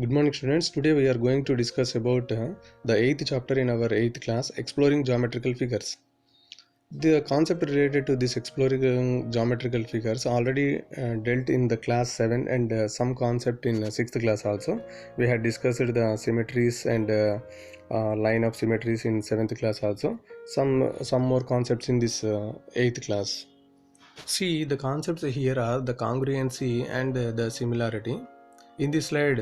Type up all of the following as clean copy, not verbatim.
Good morning students. Today we are going to discuss about the 8th chapter in our 8th class, exploring geometrical figures. The concept related to this exploring geometrical figures already dealt in the class 7 and some concept in 6th class also. We had discussed the symmetries and line of symmetries in 7th class also. Some more concepts in this 8th class. See, the concepts here are the congruency and the similarity. In this slide,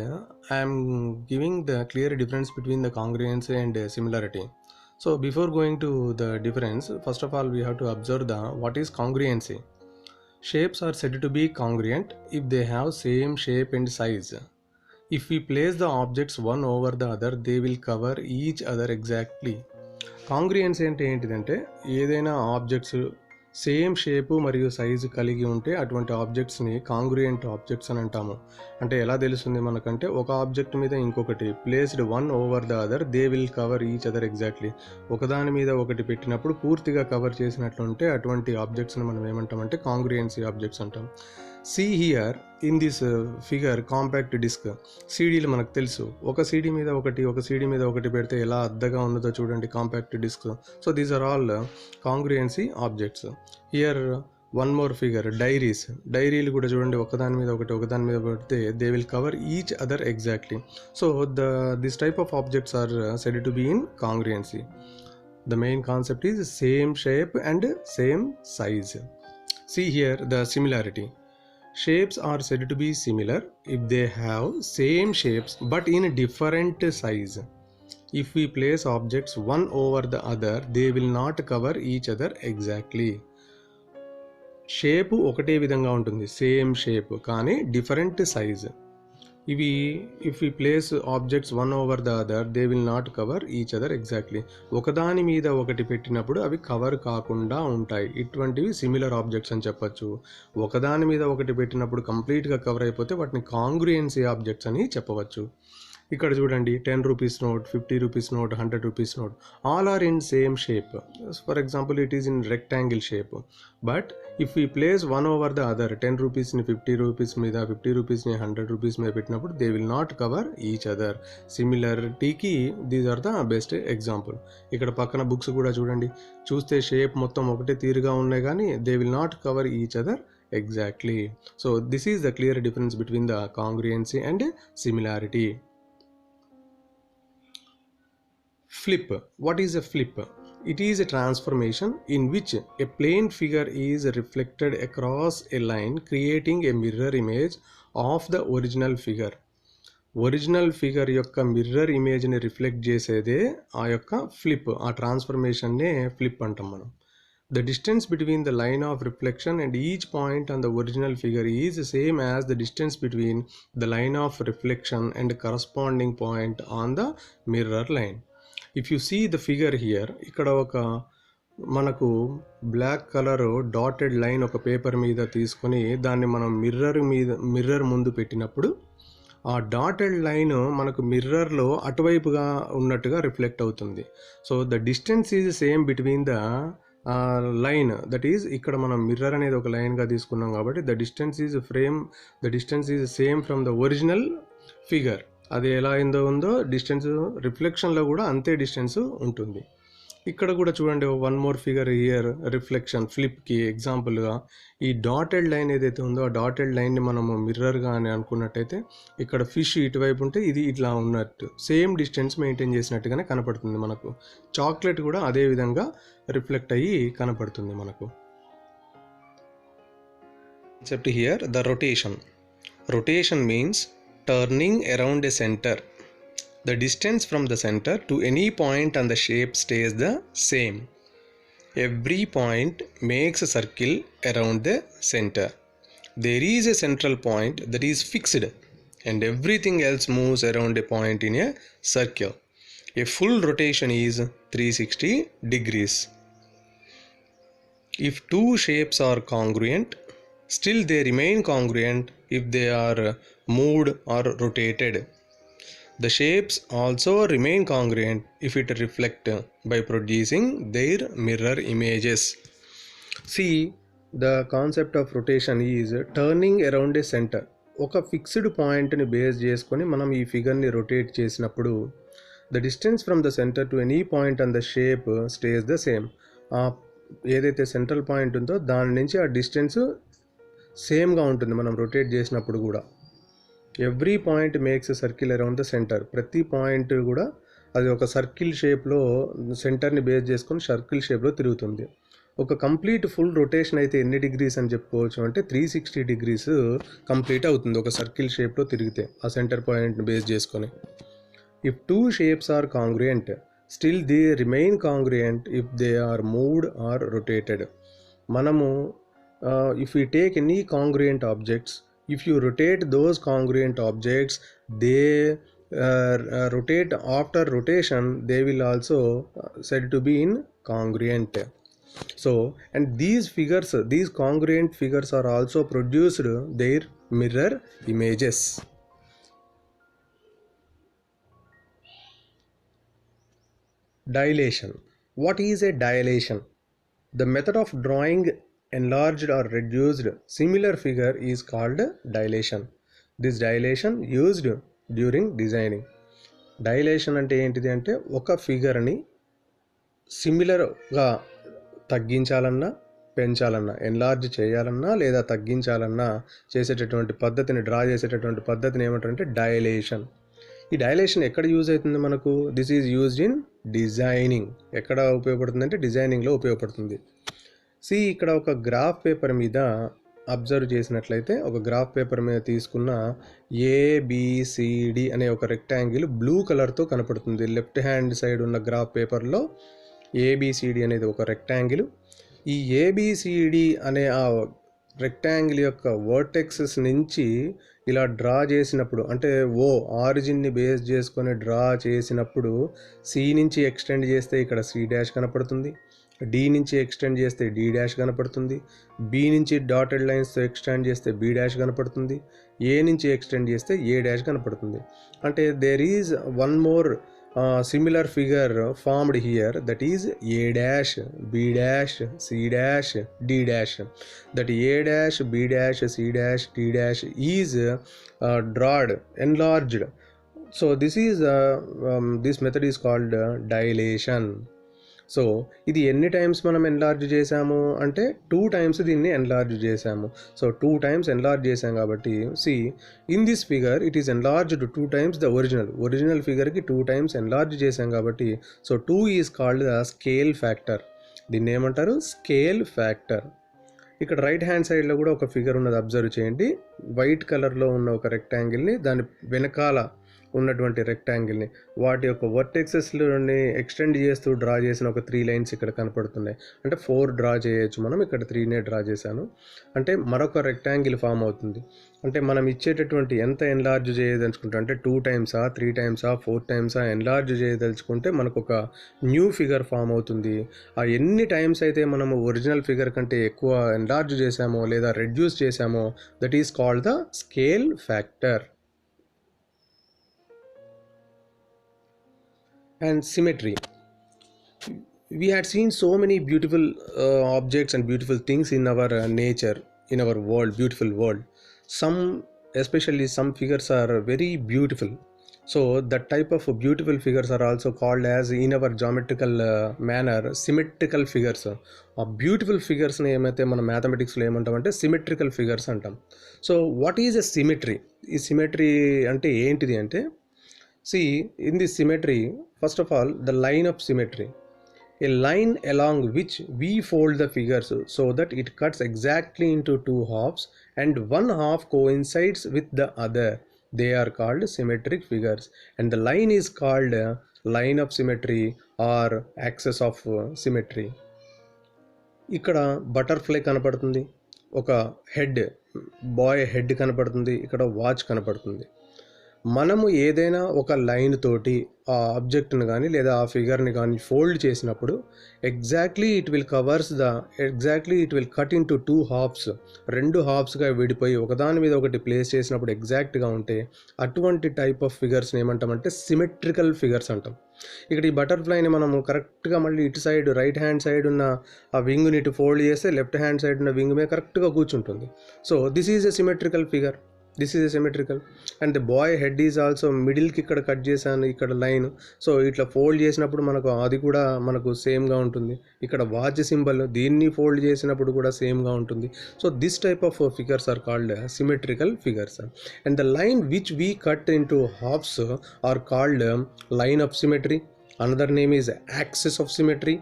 I am giving the clear difference between the congruency and similarity. So before going to the difference, first of all we have to observe what is congruency. Shapes are said to be congruent if they have same shape and size. If we place the objects one over the other, they will cover each other exactly. Congruence అంటే ఏంటిదంటే ఏదైనా objects same shape మరియు size కలిగి ఉంటే అటువంటి ఆబ్జెక్ట్స్ని కాంగ్రుయెంట్ objects అని అంటాము. అంటే ఎలా తెలుస్తుంది మనకంటే ఒక ఆబ్జెక్ట్ మీద ఇంకొకటి placed one over the other they will cover each other exactly. ఒకదాని మీద ఒకటి పెట్టినప్పుడు పూర్తిగా కవర్ చేసినట్లుంటే అటువంటి ఆబ్జెక్ట్స్ని మనం ఏమంటామంటే కాంగ్రుయెన్సీ ఆబ్జెక్ట్స్ అంటాం. See here in this figure compact disc సీడీలు మనకు తెలుసు. ఒక సీడీ మీద ఒకటి పెడితే ఎలా అద్దగా ఉన్నదో చూడండి compact disc. So these are all congruency objects. Here one more figure డైరీలు కూడా చూడండి, ఒకదాని మీద పెడితే they will cover each other exactly. So this type of objects are said to be in congruency. The main concept is same shape and same size. See here the similarity. Shapes are said to be similar if they have same shapes but in different size. If we place objects one over the other, they will not cover each other exactly. Shape ఒకటే విధంగా ఉంటుంది, same shape, కానీ different size. ఇవి if we place objects one over the other they will not cover each other exactly. ఒకదాని మీద ఒకటి పెట్టినప్పుడు అవి కవర్ కాకుండా ఉంటాయి. ఇటువంటివి సిమిలర్ ఆబ్జెక్ట్స్ అని చెప్పచ్చు. ఒకదాని మీద ఒకటి పెట్టినప్పుడు కంప్లీట్గా కవర్ అయిపోతే వాటిని కాంగ్రుయెన్సీ ఆబ్జెక్ట్స్ అని చెప్పవచ్చు. ఇక్కడ చూడండి 10 rupees note, 50 rupees note, 100 rupees note, all are in same shape. For example it is in rectangle shape. But if we place one over the other 10 రూపీస్ని 50 రూపీస్ మీద, 50 రూపీస్ని 100 రూపీస్ మీద పెట్టినప్పుడు they will not cover each other. సిమిలరిటీకి these are the best example. ఇక్కడ పక్కన books కూడా చూడండి, చూస్తే షేప్ మొత్తం ఒకటే తీరుగా ఉన్నాయి కానీ they will not cover each other exactly. So this is the clear difference between the congruency and similarity. Flip. What is a flip? It is a transformation in which a plane figure is reflected across a line, creating a mirror image of the original figure. Original figure యొక్క mirror ఇమేజ్ని reflect చేసేదే ఆ యొక్క flip. ఆ ట్రాన్స్ఫర్మేషన్నే flip అంటాం మనం. The distance between the line of reflection and each point on the original figure is the same as the distance between the line of reflection and corresponding point on the mirror line. If you see the figure here, ఇక్కడ ఒక మనకు black colour dotted line ఒక paper మీద తీసుకొని దాన్ని మనం mirror ముందు పెట్టినప్పుడు ఆ డాటెడ్ లైన్ మనకు మిర్రర్లో అటువైపుగా ఉన్నట్టుగా రిఫ్లెక్ట్ అవుతుంది. So the distance is same between the line, that is ఇక్కడ మనం మిర్రర్ అనేది ఒక లైన్గా తీసుకున్నాం కాబట్టి the distance is same from the original figure. అది ఎలా ఉందో డిస్టెన్స్ రిఫ్లెక్షన్లో కూడా అంతే డిస్టెన్స్ ఉంటుంది. ఇక్కడ కూడా చూడండి one more figure here reflection ఫ్లిప్కి ఎగ్జాంపుల్గా ఈ డాటెడ్ లైన్ ఏదైతే ఉందో ఆ డాటెడ్ లైన్ని మనము మిర్రర్గా అని అనుకున్నట్టయితే ఇక్కడ ఫిష్ ఇటువైపు ఉంటే ఇది ఇట్లా ఉన్నట్టు సేమ్ డిస్టెన్స్ మెయింటైన్ చేసినట్టుగానే కనపడుతుంది మనకు. చాక్లెట్ కూడా అదే విధంగా రిఫ్లెక్ట్ అయ్యి కనపడుతుంది మనకు. Concept here the rotation means turning around a centre. The distance from the center to any point on the shape stays the same. Every point makes a circle around the center. There is a central point that is fixed and everything else moves around a point in a circle. A full rotation is 360 degrees. If two shapes are congruent, still they remain congruent if they are moved or rotated. The shapes also remain congruent if it reflect by producing their mirror images. See, the concept of rotation is turning around a center. ఒక fixed పాయింట్ని base చేసుకొని మనం ఈ ఫిగర్ని rotate చేసినప్పుడు the distance from the centre to any point and the shape stays the same. ఏదైతే central point ఉందో దాని నుంచి ఆ డిస్టెన్స్ సేమ్గా ఉంటుంది మనం రొటేట్ చేసినప్పుడు కూడా. Every point makes a circle around the centre. ప్రతి పాయింట్ కూడా అది ఒక సర్కిల్ షేప్లో సెంటర్ని బేస్ చేసుకొని సర్కిల్ షేప్లో తిరుగుతుంది. ఒక కంప్లీట్ ఫుల్ రొటేషన్ అయితే ఎన్ని డిగ్రీస్ అని చెప్పుకోవచ్చు అంటే 360 degrees కంప్లీట్ అవుతుంది ఒక సర్కిల్ షేప్లో తిరిగితే ఆ సెంటర్ పాయింట్ని బేస్ చేసుకొని. If two shapes are congruent still they remain congruent if they are moved or rotated. మనము if you take any congruent objects, if you rotate those congruent objects, they rotate. After rotation they will also said to be in congruent. So, and these congruent figures are also produced their mirror images. Dilation. What is a dilation? The method of drawing enlarged or reduced similar figure is called dilation. This dilation used during designing. Dilation అంటే ఏంటిది అంటే ఒక ఫిగర్ని సిమిలర్గా తగ్గించాలన్నా పెంచాలన్నా, enlarge చేయాలన్నా లేదా తగ్గించాలన్నా చేసేటటువంటి పద్ధతిని, draw చేసేటటువంటి పద్ధతిని ఏమంటారంటే డైలేషన్. ఈ డైలేషన్ ఎక్కడ యూజ్ అవుతుంది మనకు? This is used in designing. ఎక్కడ ఉపయోగపడుతుంది అంటే డిజైనింగ్లో ఉపయోగపడుతుంది. ఇక్కడ ఒక గ్రాఫ్ పేపర్ మీద అబ్జర్వ్ చేసినట్లయితే, ఒక గ్రాఫ్ పేపర్ మీద తీసుకున్న ABCD అనే ఒక రెక్టాంగిల్ బ్లూ కలర్తో కనపడుతుంది. లెఫ్ట్ హ్యాండ్ సైడ్ ఉన్న గ్రాఫ్ పేపర్లో ABCD అనేది ఒక రెక్టాంగిల్. ఈ ABCD అనే ఆ రెక్టాంగిల్ యొక్క వర్టెక్సెస్ నుంచి ఇలా డ్రా చేసినప్పుడు, అంటే ఆరిజిన్ని బేస్ చేసుకొని డ్రా చేసినప్పుడు C నుంచి ఎక్స్టెండ్ చేస్తే ఇక్కడ C' కనపడుతుంది, D నుంచి ఎక్స్టెండ్ చేస్తే D' కనపడుతుంది, B నుంచి డాటెడ్ లైన్స్తో ఎక్స్టెండ్ చేస్తే B' కనపడుతుంది, A నుంచి ఎక్స్టెండ్ చేస్తే A' కనపడుతుంది. అంటే there is one more similar figure formed here, that is A', B', C', D'. That A', B', C', D' is drawed, enlarged. So this method is called dilation. So ఇది ఎన్ని times మనం enlarge చేసాము అంటే 2 times దీన్ని enlarge చేసాము. So 2 times enlarge చేసాం కాబట్టి in this figure it is enlarged 2 times the original ఫిగర్కి 2 times ఎన్లార్జ్ చేసాం కాబట్టి 2 is called the scale factor. దీన్ని ఏమంటారు? Scale factor. ఇక్కడ రైట్ హ్యాండ్ సైడ్లో కూడా ఒక ఫిగర్ ఉన్నది, అబ్జర్వ్ చేయండి. వైట్ కలర్లో ఉన్న ఒక రెక్టాంగిల్ని, దాని వెనకాల ఉన్నటువంటి రెక్టాంగిల్ని, వాటి యొక్క వర్టెక్సెస్ని ఎక్స్టెండ్ చేస్తూ డ్రా చేసిన ఒక 3 lines ఇక్కడ కనపడుతున్నాయి. అంటే 4 డ్రా చేయొచ్చు మనం, ఇక్కడ 3నే డ్రా చేశాను. అంటే మరొక రెక్టాంగిల్ ఫామ్ అవుతుంది. అంటే మనం ఇచ్చేటటువంటి ఎంత ఎన్లార్జ్ చేయదలుచుకుంటే, అంటే 2 times, 3 times, 4 times ఎన్లార్జ్ చేయదలుచుకుంటే మనకు ఒక న్యూ ఫిగర్ ఫామ్ అవుతుంది. ఎన్ని టైమ్స్ అయితే మనము ఒరిజినల్ ఫిగర్ కంటే ఎక్కువ ఎన్లార్జ్ చేసామో లేదా రెడ్యూస్ చేసామో, that is called the scale factor. And symmetry. We had seen so many beautiful objects and beautiful things in our nature, in our world, beautiful world. Especially some figures are very beautiful. So that type of beautiful figures are also called as, in our geometrical manner, symmetrical figures. A beautiful figures ని ఏమైతే మనం మ్యాథమెటిక్స్లో ఏమంటామంటే symmetrical figures అంటాం. So what is a symmetry? ఈ symmetry అంటే ఏంటిది అంటే, in this symmetry, first of all, the line of symmetry, a line along which we fold the figures so that it cuts exactly into 2 halves and one half coincides with the other. They are called symmetric figures, and the line is called line of symmetry or axis of symmetry. ఇక్కడ butterfly కనపడుతుంది, ఒక head, boy head కనపడుతుంది, ఇక్కడ watch కనపడుతుంది. మనము ఏదైనా ఒక line తోటి ఆ ఆబ్జెక్ట్ని కానీ లేదా ఆ ఫిగర్ని కానీ ఫోల్డ్ చేసినప్పుడు exactly it will cut in to 2 halves, 2 halvesగా విడిపోయి ఒకదాని మీద ఒకటి ప్లేస్ చేసినప్పుడు ఎగ్జాక్ట్గా ఉంటే అటువంటి టైప్ ఆఫ్ ఫిగర్స్ని ఏమంటామంటే సిమెట్రికల్ ఫిగర్స్ అంటాం. ఇక్కడ ఈ బటర్ఫ్లైని మనము కరెక్ట్గా మళ్ళీ ఇటు సైడ్ రైట్ హ్యాండ్ సైడ్ ఉన్న ఆ వింగ్ని ఇటు ఫోల్డ్ చేస్తే లెఫ్ట్ హ్యాండ్ సైడ్ ఉన్న వింగ్ మీద కరెక్ట్గా కూర్చుంటుంది. So this is a symmetrical figure. This is symmetrical. And the boy head is also మిడిల్కి ఇక్కడ కట్ చేశాను, ఇక్కడ లైన్, సో ఇట్లా ఫోల్డ్ చేసినప్పుడు మనకు అది కూడా మనకు సేమ్గా ఉంటుంది. ఇక్కడ వాచ్ సింబల్, దీన్ని ఫోల్డ్ చేసినప్పుడు కూడా సేమ్గా ఉంటుంది. So this type of figures are called symmetrical figures. And the line which we cut in to halves are called line of symmetry. Another name is axis of symmetry.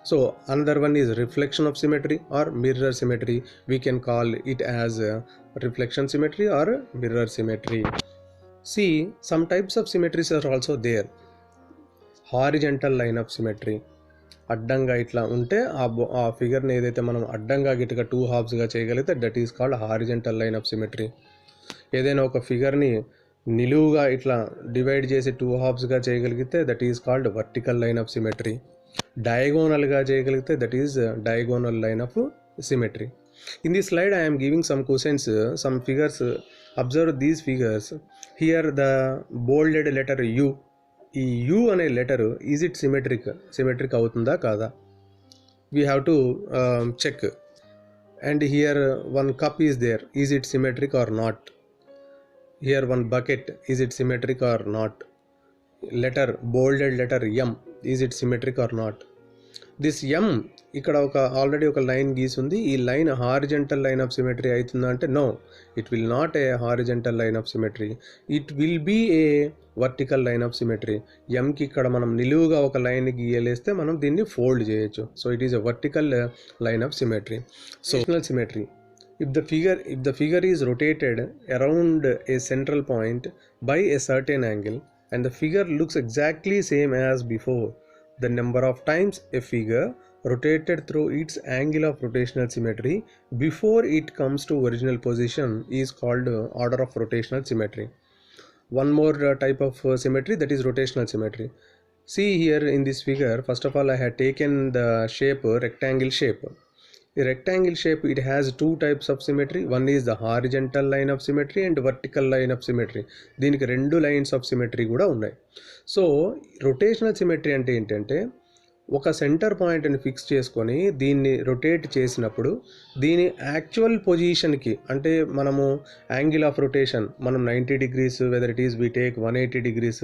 So another one is reflection of symmetry or mirror symmetry. We can call it as reflection symmetry or mirror symmetry. See, some types of symmetries are also there. Horizontal line of symmetry. అడ్డంగా ఇట్లా ఉంటే ఆ ఫిగర్ని ఏదైతే మనం అడ్డంగా గిట్టుగా 2 హాఫ్స్గా చేయగలిగితే that is called horizontal line of symmetry. ఏదైనా ఒక ఫిగర్ని నిలువుగా ఇట్లా డివైడ్ చేసి 2 హాఫ్స్గా చేయగలిగితే that is called vertical line of symmetry. డయాగోనల్గా చేయగలిగితే that is diagonal line of symmetry. In this slide I am giving some questions, some figures. Observe these figures. Here the bolded letter U. ఈ U అనే letter is it symmetric అవుతుందా కాదా? We have to check. And here one cup is there, is it symmetric or not? Here one bucket, is it symmetric or not? Letter, bolded letter M, is it symmetric or not? This M ఇక్కడ already ఒక line గీసుంది. ఈ line horizontal line of symmetry అవుతుందా అంటే no, it will not a horizontal line of symmetry. It will be a vertical line of symmetry. ఎంకి ఇక్కడ మనం నిలువుగా ఒక లైన్ గీయలేస్తే మనం దీన్ని ఫోల్డ్ చేయొచ్చు. So it is a vertical line of symmetry. So symmetry, if the figure is rotated around a central point by a certain angle and the figure looks exactly same as before, the number of times a figure rotated through its angle of rotational symmetry before it comes to original position is called order of rotational symmetry. One more type of symmetry, that is rotational symmetry. See here in this figure, first of all I had taken the shape rectangle shape. The rectangle shape, it has 2 types of symmetry. One is the horizontal line of symmetry and vertical line of symmetry. దీనికి 2 lines of symmetry కూడా ఉన్నాయి. So rotational symmetry అంటే ఏంటంటే ఒక centre పాయింట్ని fix చేసుకొని దీన్ని rotate చేసినప్పుడు దీని యాక్చువల్ పొజిషన్కి, అంటే మనము యాంగిల్ ఆఫ్ రొటేషన్ మనం 90 degrees, whether it is we take 180 degrees,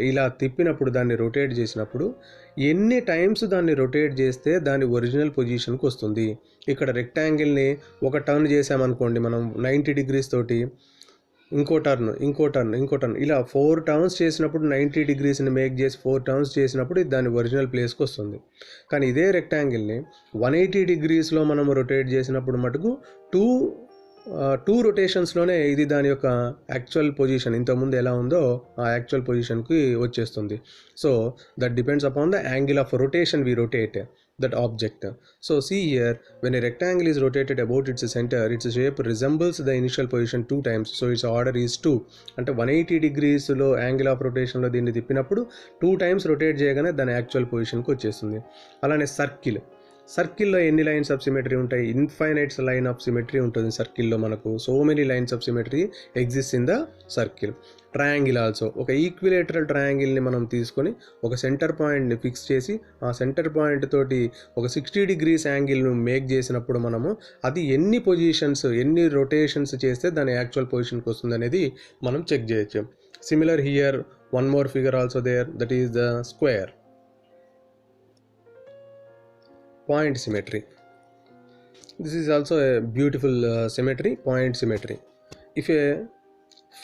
ఇలా తిప్పినప్పుడు దాన్ని రొటేట్ చేసినప్పుడు ఎన్ని టైమ్స్ దాన్ని రొటేట్ చేస్తే దాని ఒరిజినల్ పొజిషన్కి వస్తుంది. ఇక్కడ రెక్టాంగిల్ని ఒక టర్న్ చేసామనుకోండి మనం 90 degrees తోటి, ఇంకో టర్న్ ఇలా 4 టర్న్స్ చేసినప్పుడు 90 degreesని మేక్ చేసి 4 టర్న్స్ చేసినప్పుడు దాని ఒరిజినల్ ప్లేస్కి వస్తుంది. కానీ ఇదే రెక్టాంగిల్ని 180 degreesలో మనం రొటేట్ చేసినప్పుడు మటుకు టూ రొటేషన్స్లోనే ఇది దాని యొక్క యాక్చువల్ పొజిషన్ ఇంతకుముందు ఎలా ఉందో ఆ యాక్చువల్ పొజిషన్కి వచ్చేస్తుంది. So that depends upon the angle of rotation we rotate that object. So see here, when a rectangle is rotated about its center, its shape resembles the initial position 2 times. So its order is 2. అంటే 180 degrees low angle of రొటేషన్లో దీన్ని తిప్పినప్పుడు 2 times rotate చేయగానే దాని actual పొజిషన్కి వచ్చేస్తుంది. అలానే సర్కిల్లో ఎన్ని lines of symmetry ఉంటాయి? ఇన్ఫైనైట్ లైన్ ఆఫ్ సిమెట్రీ ఉంటుంది సర్కిల్లో. మనకు so many lines of symmetry exist in the circle. Triangle also, ఒక ఈక్విలేటరల్ ట్రయాంగిల్ని మనం తీసుకొని ఒక సెంటర్ పాయింట్ని ఫిక్స్ చేసి ఆ సెంటర్ పాయింట్ తోటి ఒక 60 degrees యాంగిల్ను మేక్ చేసినప్పుడు మనము అది ఎన్ని పొజిషన్స్, ఎన్ని రొటేషన్స్ చేస్తే దాని యాక్చువల్ పొజిషన్కి వస్తుంది అనేది మనం చెక్ చేయొచ్చు. Similar here one more figure also there, that is the square. Point symmetry. This is also a beautiful symmetry, point symmetry. If a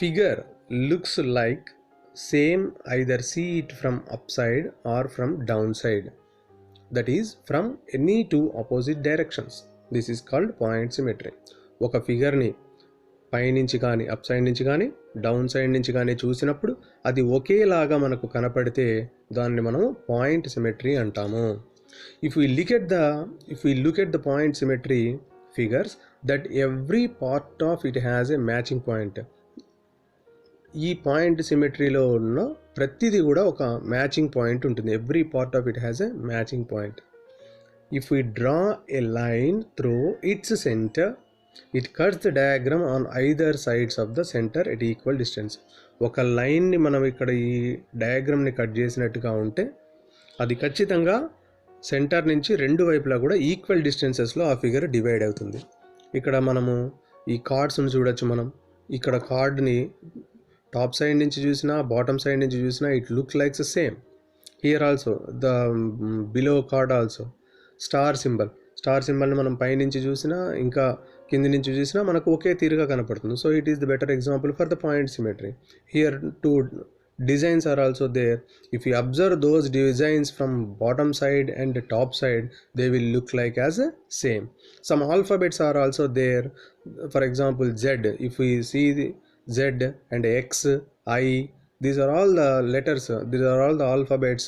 figure looks like same, either see it from upside or from downside, that is from any 2 opposite directions, this is called point symmetry. ఒక ఫిగర్ని పైనుంచి కానీ up side నుంచి కానీ down side నుంచి కానీ చూసినప్పుడు అది ఒకేలాగా మనకు కనపడితే దాన్ని మనం పాయింట్ సిమెట్రీ అంటాము. If we look at the point symmetry figures, that every part of it has a matching point. ఈ పాయింట్ సిమెట్రీలో ఉన్న ప్రతిదీ కూడా ఒక మ్యాచింగ్ పాయింట్ ఉంటుంది. Every part of it has a matching point. If we draw a line through its center, it cuts the diagram on either sides of the center at equal distance. ఒక లైన్ని మనం ఇక్కడ ఈ డయాగ్రామ్ని cut చేసినట్టుగా ఉంటే అది ఖచ్చితంగా సెంటర్ నుంచి 2 వైపులా కూడా ఈక్వల్ డిస్టెన్సెస్లో ఆ ఫిగర్ డివైడ్ అవుతుంది. ఇక్కడ మనము ఈ కార్డ్స్ని చూడొచ్చు. మనం ఇక్కడ కార్డ్ని టాప్ సైడ్ నుంచి చూసినా బాటమ్ సైడ్ నుంచి చూసినా it look likes same. Here also the below card also star సింబల్ని మనం పైనుంచి చూసినా ఇంకా కింది నుంచి చూసినా మనకు ఒకే తీరుగా కనపడుతుంది. So it is the better example for the point symmetry. Here two designs are also there. If you observe those designs from bottom side and the top side, they will look like as a same. Some alphabets are also there. For example, Z, if we see the Z and X, I, these are all the letters, these are all the alphabets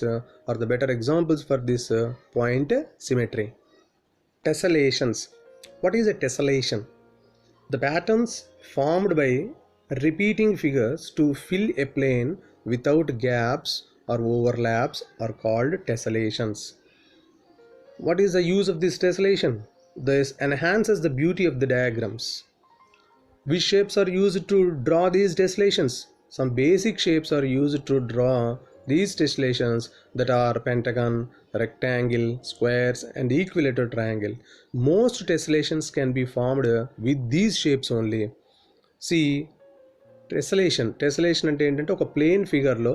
are the better examples for this point symmetry. Tessellations. What is a tessellation? The patterns formed by repeating figures to fill a plane without gaps or overlaps are called tessellations. What is the use of this tessellation? This enhances the beauty of the diagrams. Which shapes are used to draw these tessellations? Some basic shapes are used to draw these tessellations, that are pentagon, rectangle, squares and equilateral triangle. Most tessellations can be formed with these shapes only. See, టెసలేషన్ అంటే ఏంటంటే ఒక plane ఫిగర్లో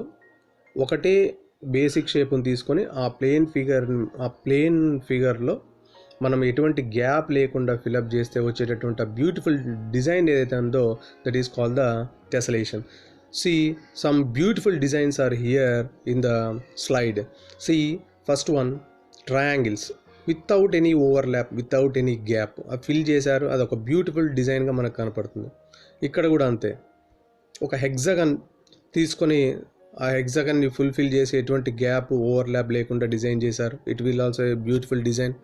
ఒకటే basic షేప్ని తీసుకొని ఆ plane ఫిగర్లో మనం ఎటువంటి gap లేకుండా fill up చేస్తే వచ్చేటటువంటి బ్యూటిఫుల్ డిజైన్ ఏదైతే ఉందో that is called the tessellation. See, some beautiful designs are here in the slide. See, first one, triangles without any overlap, without any gap. Fill చేశారు, అది ఒక బ్యూటిఫుల్ డిజైన్గా మనకు కనపడుతుంది. ఇక్కడ కూడా అంతే, ఒక హెగ్జాగన్ తీసుకొని ఆ హెగ్జాగన్ని ఫుల్ఫిల్ చేసి ఎటువంటి గ్యాప్ ఓవర్లాప్ లేకుండా డిజైన్ చేశారు. It will also a beautiful design.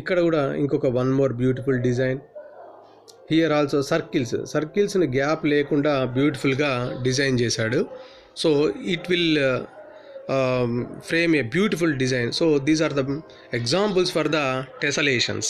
ఇక్కడ కూడా ఇంకొక one more beautiful design. Here also సర్కిల్స్ని గ్యాప్ లేకుండా బ్యూటిఫుల్గా డిజైన్ చేశాడు. So it will frame a beautiful design. So these are the examples for the tessellations.